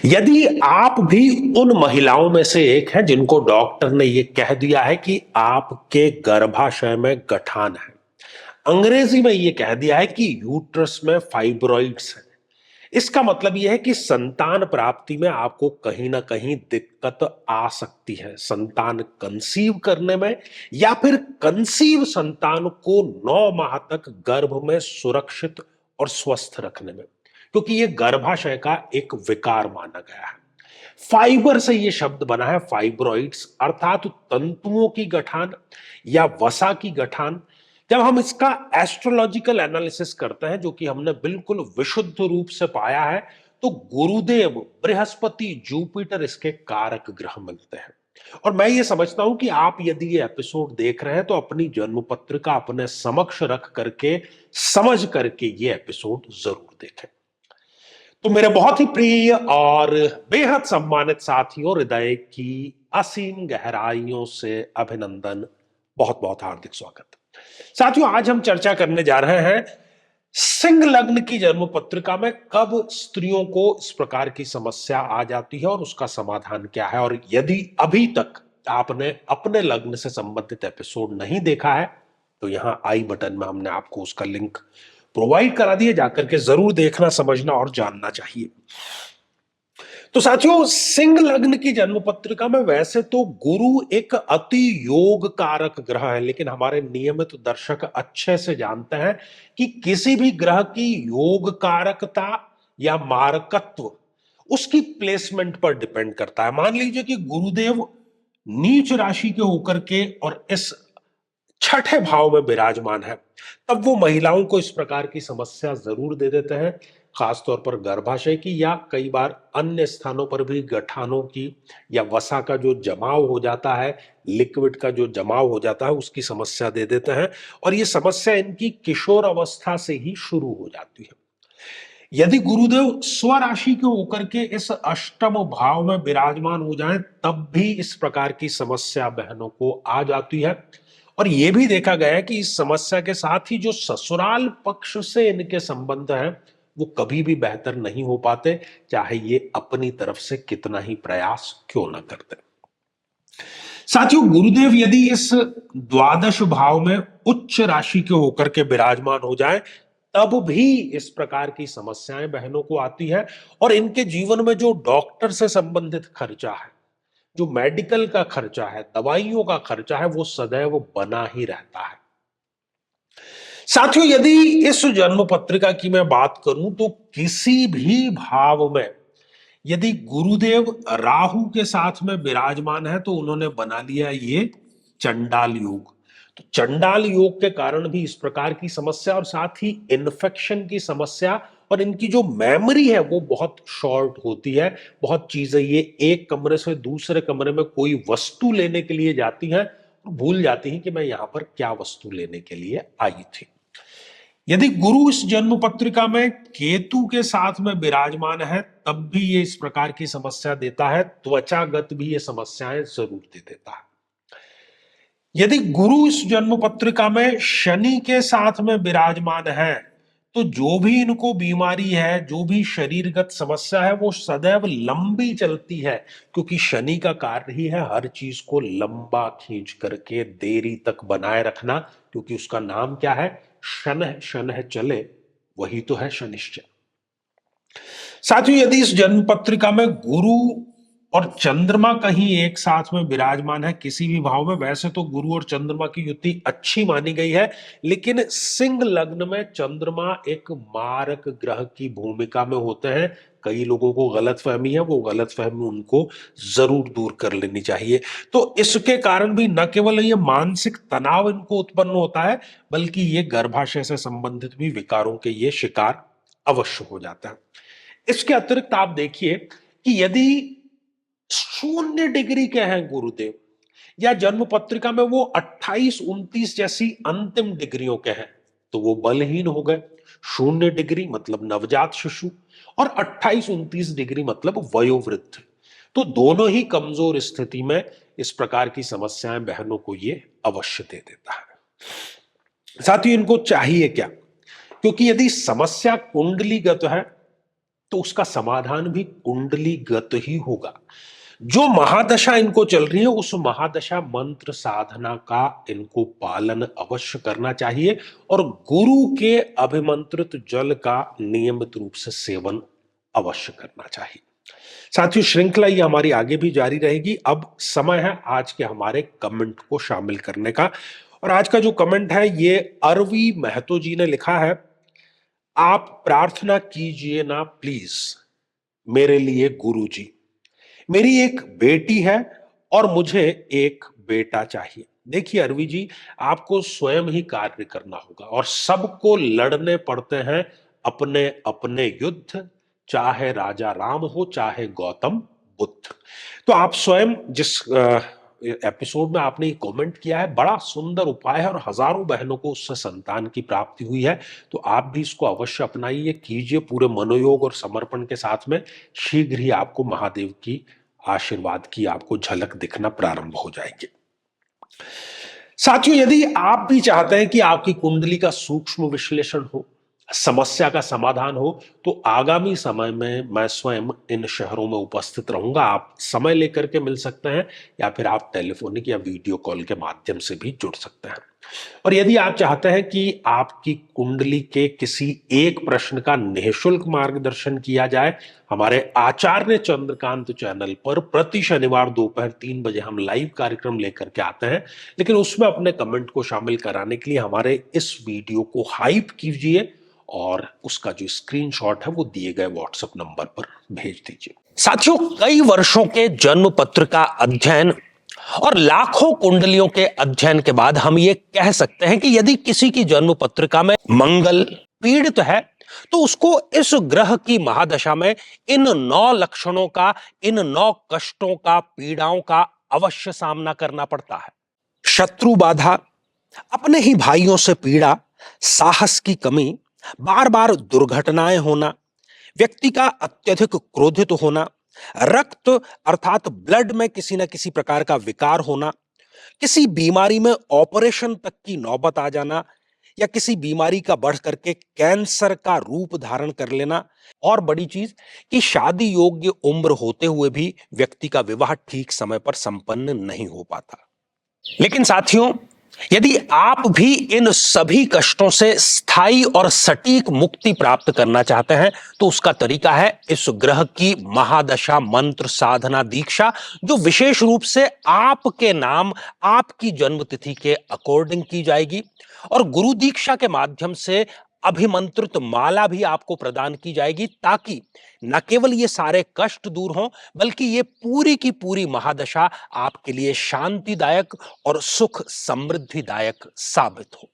यदि आप भी उन महिलाओं में से एक हैं जिनको डॉक्टर ने यह कह दिया है कि आपके गर्भाशय में गठान है, अंग्रेजी में यह कह दिया है कि यूट्रस में फाइब्रॉइड्स हैं, इसका मतलब यह है कि संतान प्राप्ति में आपको कहीं ना कहीं दिक्कत आ सकती है, संतान कंसीव करने में या फिर कंसीव संतान को 9 माह तक गर्भ में सुरक्षित और स्वस्थ रखने में, क्योंकि यह गर्भाशय का एक विकार माना गया है। फाइबर से यह शब्द बना है, फाइब्रॉइड्स अर्थात तंतुओं की गठान या वसा की गठान। जब हम इसका एस्ट्रोलॉजिकल एनालिसिस करते हैं, जो कि हमने बिल्कुल विशुद्ध रूप से पाया है, तो गुरुदेव, बृहस्पति, जुपिटर इसके कारक ग्रह मिलते हैं। और मैं ये समझता हूं कि आप यदि ये एपिसोड देख रहे हैं तो अपनी जन्म पत्रिका अपने समक्ष रख करके, समझ करके ये एपिसोड जरूर देखें। तो मेरे बहुत ही प्रिय और बेहद सम्मानित साथियों, हृदय की असीम गहराइयों से अभिनंदन, बहुत बहुत हार्दिक स्वागत। साथियों, आज हम चर्चा करने जा रहे हैं सिंह लग्न की जन्म पत्रिका में कब स्त्रियों को इस प्रकार की समस्या आ जाती है और उसका समाधान क्या है। और यदि अभी तक आपने अपने लग्न से संबंधित एपिसोड नहीं देखा है तो यहां आई बटन में हमने आपको उसका लिंक प्रोवाइड करा दिए, जाकर के जरूर देखना, समझना और जानना चाहिए। तो साथियों, सिंह लग्न की जन्म पत्रिका में वैसे तो गुरु एक अति योग कारक ग्रह है, लेकिन हमारे नियमित दर्शक अच्छे से जानते हैं कि किसी भी ग्रह की योग कारकता या मारकत्व उसकी प्लेसमेंट पर डिपेंड करता है। मान लीजिए कि गुरुदेव नीच राशि के होकर के और इस छठे भाव में विराजमान है, तब वो महिलाओं को इस प्रकार की समस्या जरूर दे देते हैं, खासतौर पर गर्भाशय की या कई बार अन्य स्थानों पर भी गठानों की या वसा का जो जमाव हो जाता है, लिक्विड का जो जमाव हो जाता है, उसकी समस्या दे देते हैं। और ये समस्या इनकी किशोर अवस्था से ही शुरू हो जाती है। यदि गुरुदेव स्वराशि के होकर के इस अष्टम भाव में विराजमान हो जाएं, तब भी इस प्रकार की समस्या बहनों को आ जाती है। और यह भी देखा गया है कि इस समस्या के साथ ही जो ससुराल पक्ष से इनके संबंध हैं, वो कभी भी बेहतर नहीं हो पाते, चाहे ये अपनी तरफ से कितना ही प्रयास क्यों ना करते। साथियों, गुरुदेव यदि इस द्वादश भाव में उच्च राशि के होकर के विराजमान हो जाए, तब भी इस प्रकार की समस्याएं बहनों को आती है। और इनके जीवन में जो डॉक्टर से संबंधित खर्चा है, जो मेडिकल का खर्चा है, दवाइयों का खर्चा है, वो सदैव बना ही रहता है। साथियों, यदि इस जन्म पत्रिका की मैं बात करूं तो किसी भी भाव में यदि गुरुदेव राहु के साथ में विराजमान है तो उन्होंने बना लिया ये चंडाल योग। तो चंडाल योग के कारण भी इस प्रकार की समस्या और साथ ही इन्फेक्शन की समस्या, और इनकी जो मेमोरी है वो बहुत शॉर्ट होती है। बहुत चीजें ये एक कमरे से दूसरे कमरे में कोई वस्तु लेने के लिए जाती हैं, भूल जाती हैं कि मैं यहां पर क्या वस्तु लेने के लिए आई थी। यदि गुरु इस जन्म पत्रिका में केतु के साथ में विराजमान है, तब भी ये इस प्रकार की समस्या देता है, त्वचागत भी ये समस्याएं जरूर दे देता है। यदि गुरु इस जन्म पत्रिका में शनि के साथ में विराजमान है, तो जो भी इनको बीमारी है, जो भी शरीरगत समस्या है, वो सदैव लंबी चलती है, क्योंकि शनि का कार्य ही है हर चीज को लंबा खींच करके देरी तक बनाए रखना, क्योंकि उसका नाम क्या है? शन शन है चले, वही तो है शनिश्चर। साथियों, यदि इस जन्म पत्रिका में गुरु और चंद्रमा कहीं एक साथ में विराजमान है किसी भी भाव में, वैसे तो गुरु और चंद्रमा की युति अच्छी मानी गई है, लेकिन सिंह लग्न में चंद्रमा एक मारक ग्रह की भूमिका में होते हैं। कई लोगों को गलतफहमी है, वो गलतफहमी उनको जरूर दूर कर लेनी चाहिए। तो इसके कारण भी न केवल ये मानसिक तनाव इनको उत्पन्न होता है, बल्कि ये गर्भाशय से संबंधित भी विकारों के ये शिकार अवश्य हो जाता है। इसके अतिरिक्त आप देखिए कि यदि 0 डिग्री के हैं गुरुदेव या जन्म पत्रिका में वो 28-29 जैसी अंतिम डिग्रियों के हैं, तो वो बलहीन हो गए। 0 डिग्री मतलब नवजात शिशु और 28-29 डिग्री मतलब वयोवृद्ध। तो दोनों ही कमजोर स्थिति में इस प्रकार की समस्याएं बहनों को ये अवश्य दे देता है। साथ ही इनको चाहिए क्या? क्योंकि यदि समस्या कुंडलीगत है तो उसका समाधान भी कुंडलीगत ही होगा। जो महादशा इनको चल रही है उस महादशा मंत्र साधना का इनको पालन अवश्य करना चाहिए और गुरु के अभिमंत्रित जल का नियमित रूप से सेवन अवश्य करना चाहिए। साथियों, श्रृंखला ये हमारी आगे भी जारी रहेगी। अब समय है आज के हमारे कमेंट को शामिल करने का। और आज का जो कमेंट है ये अरवी महतो जी ने लिखा है, आप प्रार्थना कीजिए ना प्लीज मेरे लिए गुरु जी। मेरी एक बेटी है और मुझे एक बेटा चाहिए। देखिए अरवी जी, आपको स्वयं ही कार्य करना होगा और सबको लड़ने पड़ते हैं अपने अपने युद्ध, चाहे राजा राम हो चाहे गौतम बुद्ध। तो आप स्वयं जिस एपिसोड में आपने ये कमेंट किया है, बड़ा सुंदर उपाय है और हजारों बहनों को उससे संतान की प्राप्ति हुई है। तो आप भी इसको अवश्य अपनाइए, कीजिए पूरे मनोयोग और समर्पण के साथ में। शीघ्र ही आपको महादेव की आशीर्वाद की आपको झलक दिखना प्रारंभ हो जाएगी। साथियों, यदि आप भी चाहते हैं कि आपकी कुंडली का सूक्ष्म विश्लेषण हो, समस्या का समाधान हो, तो आगामी समय में मैं स्वयं इन शहरों में उपस्थित रहूंगा। आप समय लेकर के मिल सकते हैं या फिर आप टेलीफोनिक या वीडियो कॉल के माध्यम से भी जुड़ सकते हैं। और यदि आप चाहते हैं कि आपकी कुंडली के किसी एक प्रश्न का निःशुल्क मार्गदर्शन किया जाए, हमारे आचार्य चंद्रकांत चैनल पर प्रति शनिवार दोपहर 3 बजे हम लाइव कार्यक्रम लेकर के आते हैं। लेकिन उसमें अपने कमेंट को शामिल कराने के लिए हमारे इस वीडियो को हाइप कीजिए और उसका जो स्क्रीनशॉट है वो दिए गए व्हाट्सएप नंबर पर भेज दीजिए। साथियों, कई वर्षों के जन्म पत्र का अध्ययन और लाखों कुंडलियों के अध्ययन के बाद हम ये कह सकते हैं कि यदि किसी की जन्म पत्रिका में मंगल पीड़ित है तो उसको इस ग्रह की महादशा में इन 9 लक्षणों का, इन 9 कष्टों का, पीड़ाओं का अवश्य सामना करना पड़ता है। शत्रु बाधा, अपने ही भाइयों से पीड़ा, साहस की कमी, बार बार दुर्घटनाएं होना, व्यक्ति का अत्यधिक क्रोधित होना, रक्त अर्थात ब्लड में किसी न किसी प्रकार का विकार होना, किसी बीमारी में ऑपरेशन तक की नौबत आ जाना या किसी बीमारी का बढ़ करके कैंसर का रूप धारण कर लेना, और बड़ी चीज कि शादी योग्य उम्र होते हुए भी व्यक्ति का विवाह ठीक समय पर संपन्न नहीं हो पाता। लेकिन साथियों, यदि आप भी इन सभी कष्टों से स्थायी और सटीक मुक्ति प्राप्त करना चाहते हैं तो उसका तरीका है इस ग्रह की महादशा मंत्र साधना दीक्षा, जो विशेष रूप से आपके नाम, आपकी जन्मतिथि के अकॉर्डिंग की जाएगी। और गुरु दीक्षा के माध्यम से अभिमंत्रित माला भी आपको प्रदान की जाएगी, ताकि न केवल ये सारे कष्ट दूर हों बल्कि ये पूरी की पूरी महादशा आपके लिए शांतिदायक और सुख समृद्धिदायक साबित हो।